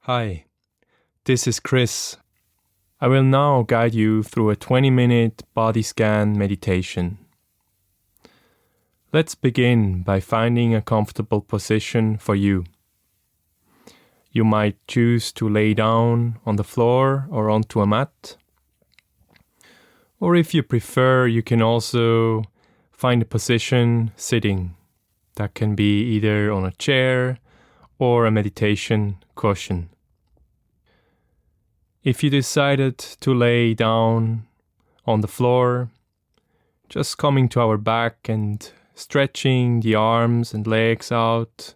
Hi, this is Chris. I will now guide you through a 20-minute body scan meditation. Let's begin by finding a comfortable position for you. You might choose to lay down on the floor or onto a mat. Or if you prefer, you can also find a position sitting. That can be either on a chair or a meditation cushion. If you decided to lay down on the floor, just coming to our back and stretching the arms and legs out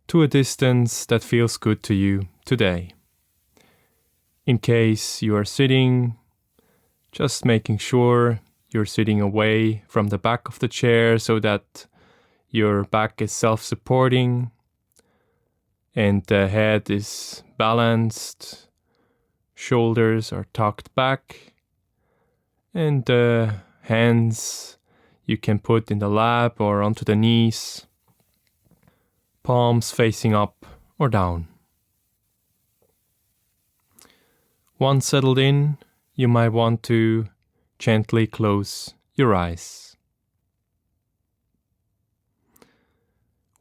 to a distance that feels good to you today. In case you are sitting, just making sure you're sitting away from the back of the chair so that your back is self-supporting and the head is balanced, shoulders are tucked back, and the hands you can put in the lap or onto the knees, palms facing up or down. Once settled in, you might want to gently close your eyes.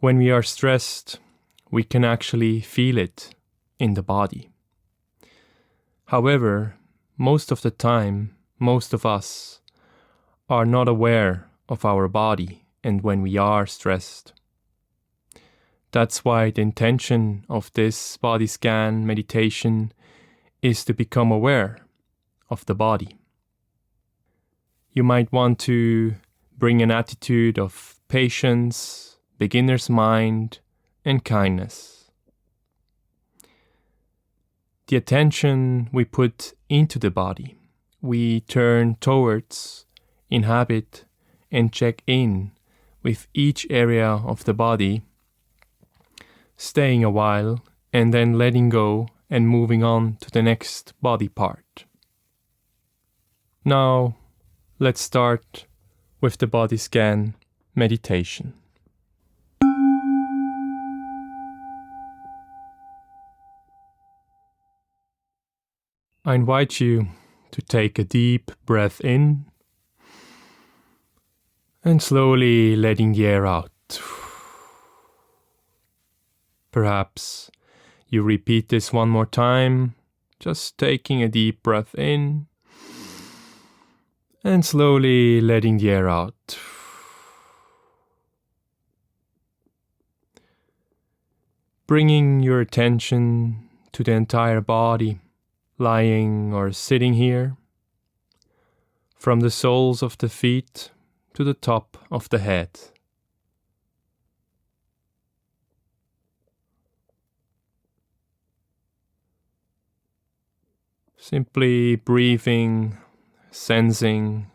When we are stressed, we can actually feel it in the body. However, most of the time, most of us are not aware of our body and when we are stressed. That's why the intention of this body scan meditation is to become aware of the body. You might want to bring an attitude of patience, beginner's mind, and kindness. The attention we put into the body, we turn towards, inhabit, and check in with each area of the body, staying a while and then letting go and moving on to the next body part. Now, let's start with the body scan meditation. I invite you to take a deep breath in and slowly letting the air out. Perhaps you repeat this one more time, just taking a deep breath in and slowly letting the air out. Bringing your attention to the entire body, lying or sitting here, from the soles of the feet to the top of the head. Simply breathing, sensing,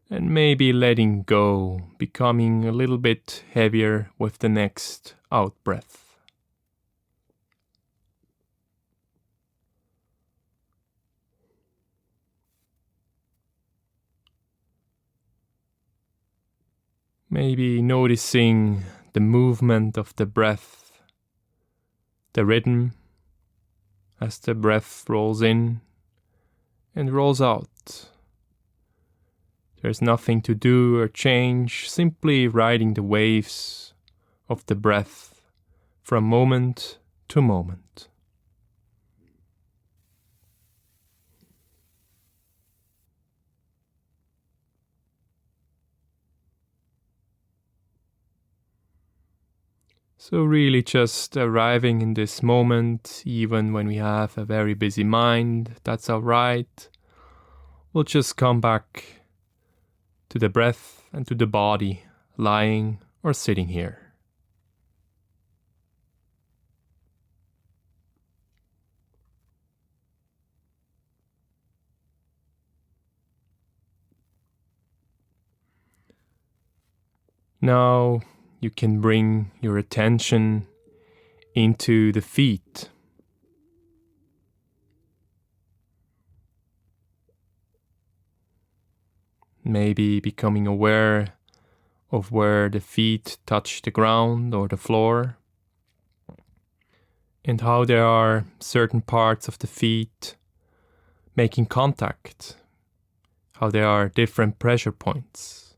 and maybe letting go, becoming a little bit heavier with the next out breath. Maybe noticing the movement of the breath, the rhythm as the breath rolls in and rolls out. There's nothing to do or change, simply riding the waves of the breath from moment to moment. So really just arriving in this moment, even when we have a very busy mind, that's alright. We'll just come back to the breath and to the body, lying or sitting here. Now you can bring your attention into the feet. Maybe becoming aware of where the feet touch the ground or the floor. and how there are certain parts of the feet making contact, how there are different pressure points.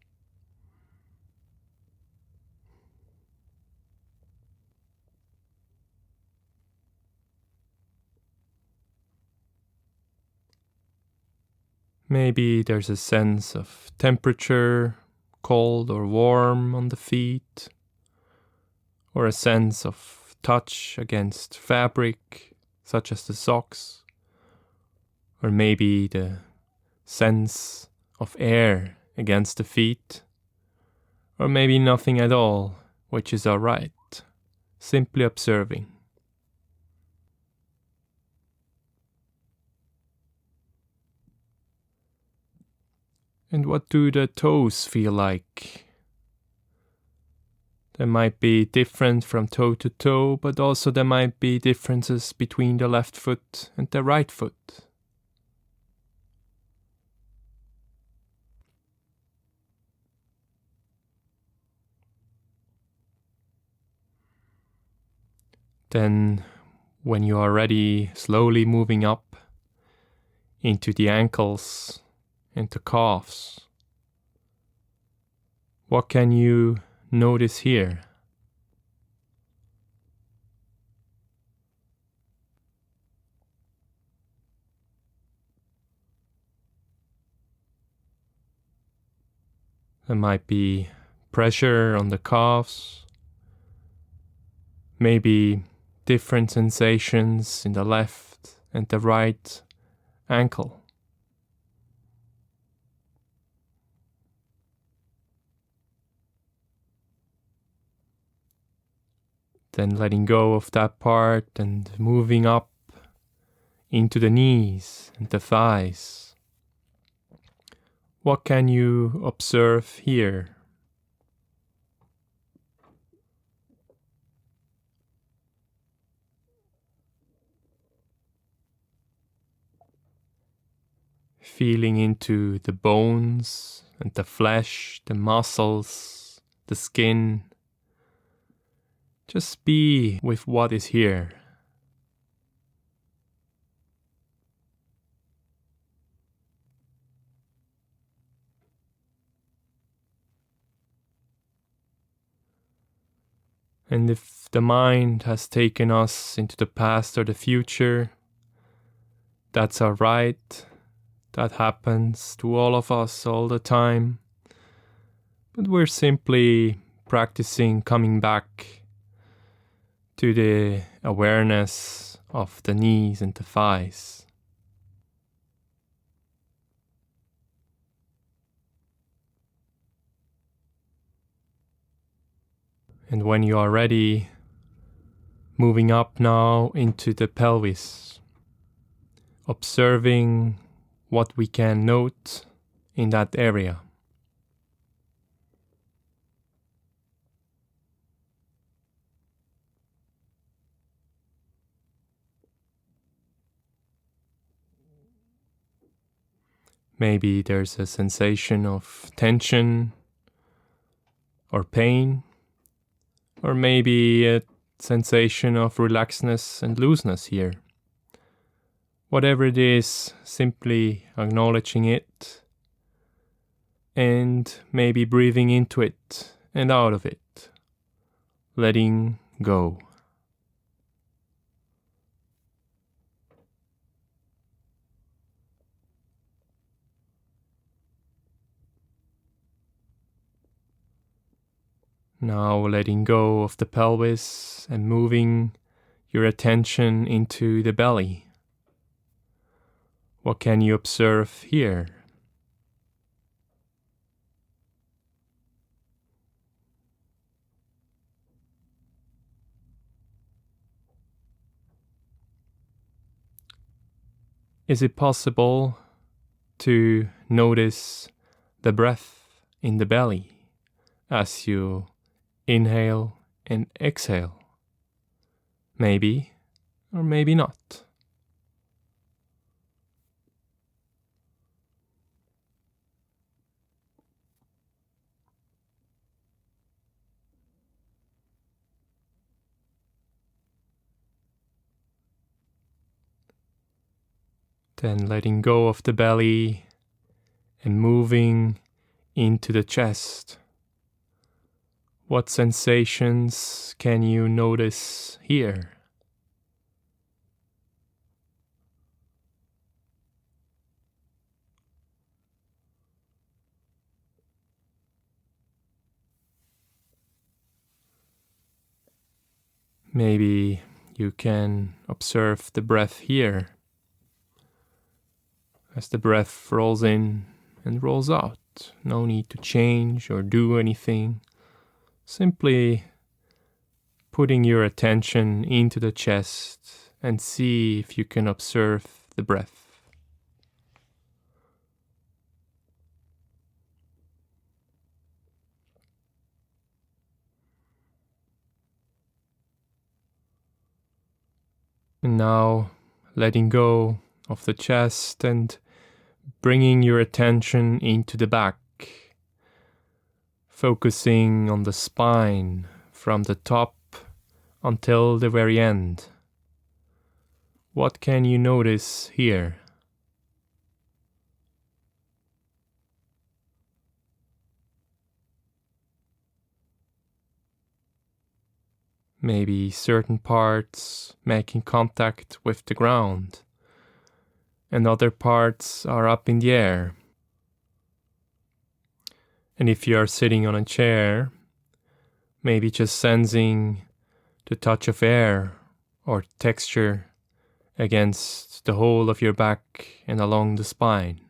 Maybe there's a sense of temperature, cold or warm on the feet, or a sense of touch against fabric, such as the socks, or maybe the sense of air against the feet, or maybe nothing at all, which is alright, simply observing. And what do the toes feel like? They might be different from toe to toe, but also there might be differences between the left foot and the right foot. Then, when you are ready, slowly moving up into the ankles and the calves. What can you notice here? There might be pressure on the calves, maybe different sensations in the left and the right ankle. Then letting go of that part and moving up into the knees and the thighs. What can you observe here? Feeling into the bones and the flesh, the muscles, the skin. Just be with what is here. And if the mind has taken us into the past or the future, that's alright. That happens to all of us all the time. But we're simply practicing coming back to the awareness of the knees and the thighs. And when you are ready, moving up now into the pelvis, observing what we can note in that area. Maybe there's a sensation of tension or pain, or maybe a sensation of relaxedness and looseness here. Whatever it is, simply acknowledging it and maybe breathing into it and out of it, letting go. Now letting go of the pelvis and moving your attention into the belly. What can you observe here? Is it possible to notice the breath in the belly as you inhale and exhale? Maybe, or maybe not. Then letting go of the belly and moving into the chest. What sensations can you notice here? Maybe you can observe the breath here as the breath rolls in and rolls out. No need to change or do anything. Simply putting your attention into the chest and see if you can observe the breath. And now letting go of the chest and bringing your attention into the back, focusing on the spine from the top until the very end. What can you notice here? Maybe certain parts making contact with the ground, and other parts are up in the air. And if you are sitting on a chair, maybe just sensing the touch of air or texture against the whole of your back and along the spine.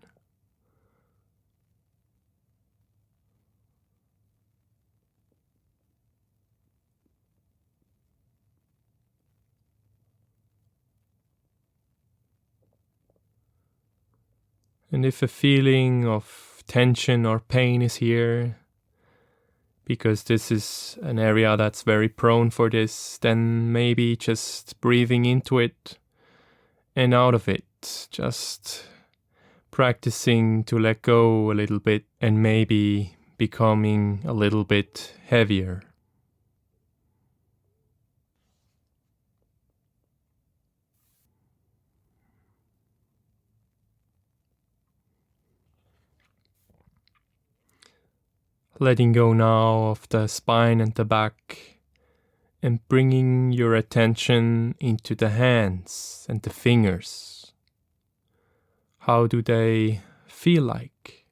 And if a feeling of tension or pain is here, because this is an area that's very prone for this, then maybe just breathing into it and out of it, just practicing to let go a little bit and maybe becoming a little bit heavier. Letting go now of the spine and the back and bringing your attention into the hands and the fingers. How do they feel like?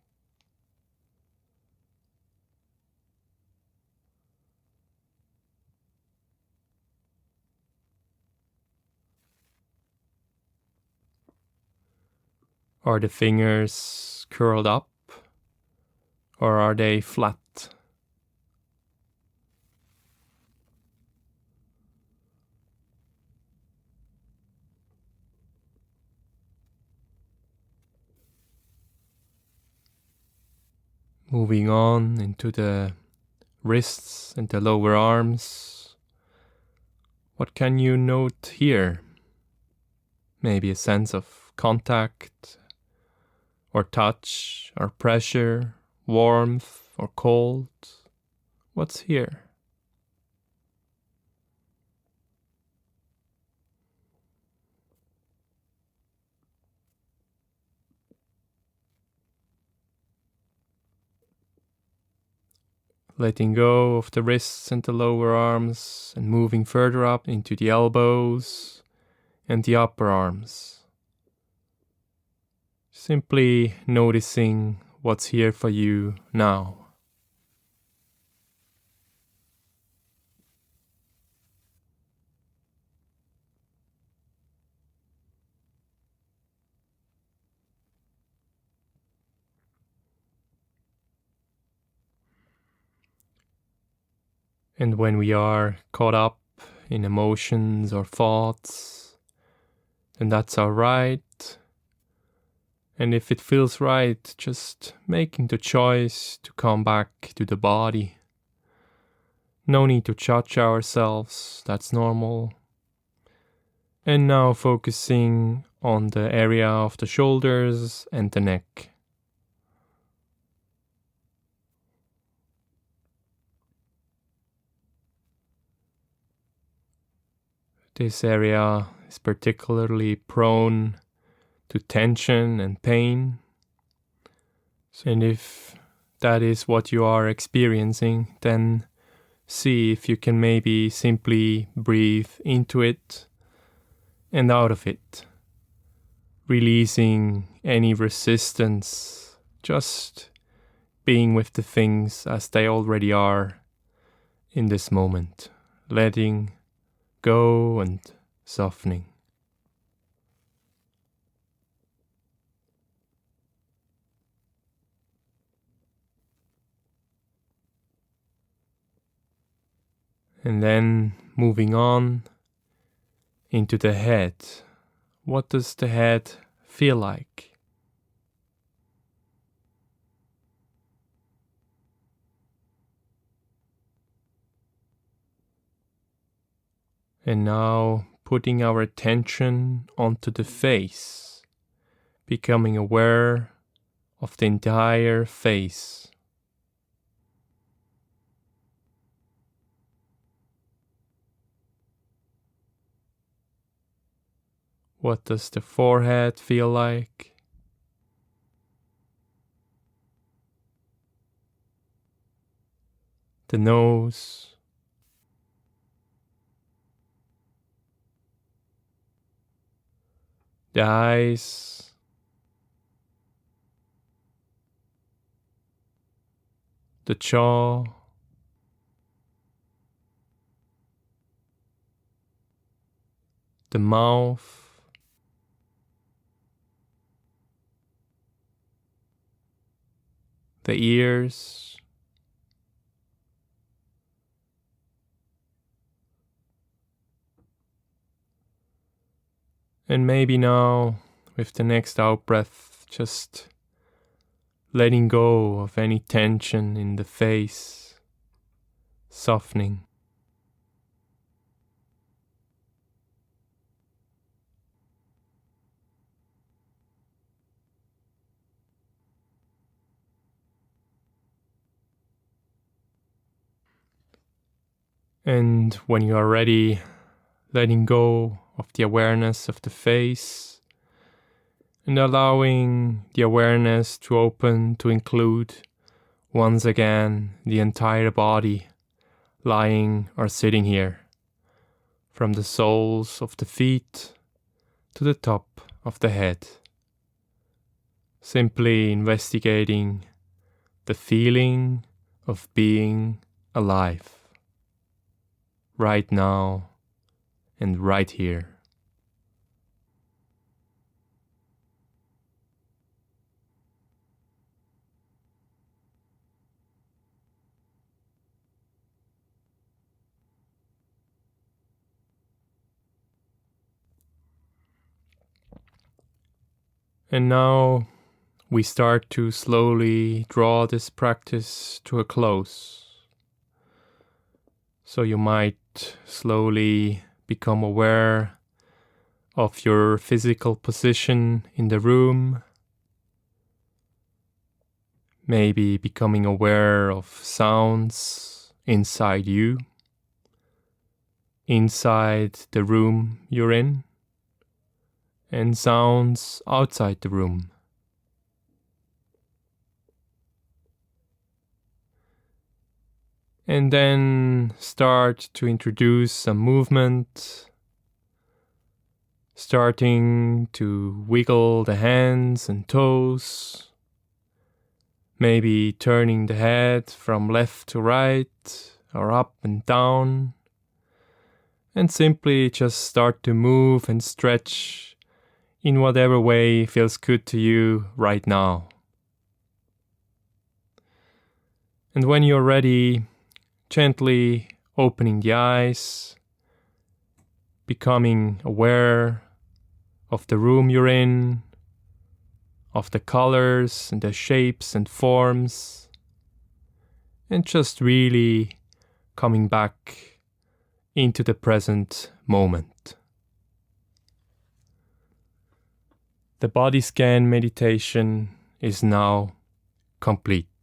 Are the fingers curled up or are they flat? Moving on into the wrists and the lower arms. What can you note here? Maybe a sense of contact or touch or pressure, warmth or cold. What's here? Letting go of the wrists and the lower arms and moving further up into the elbows and the upper arms. Simply noticing what's here for you now. And when we are caught up in emotions or thoughts, then that's all right. And if it feels right, just making the choice to come back to the body. No need to judge ourselves, that's normal. And now focusing on the area of the shoulders and the neck. This area is particularly prone to tension and pain. And if that is what you are experiencing, then see if you can maybe simply breathe into it and out of it, releasing any resistance, just being with the things as they already are in this moment, letting go and softening. And then moving on into the head. What does the head feel like? And now putting our attention onto the face, becoming aware of the entire face. What does the forehead feel like? The nose. The eyes. The jaw. The mouth. The ears. And maybe now, with the next out breath, just letting go of any tension in the face, softening. And when you are ready, letting go of the awareness of the face and allowing the awareness to open to include once again the entire body lying or sitting here, from the soles of the feet to the top of the head. Simply investigating the feeling of being alive. Right now and right here. And now we start to slowly draw this practice to a close. So you might slowly become aware of your physical position in the room, maybe becoming aware of sounds inside you, inside the room you're in, and sounds outside the room. And then start to introduce some movement, starting to wiggle the hands and toes, maybe turning the head from left to right or up and down, and simply just start to move and stretch in whatever way feels good to you right now. And when you're ready, gently opening the eyes, becoming aware of the room you're in, of the colors and the shapes and forms, and just really coming back into the present moment. The body scan meditation is now complete.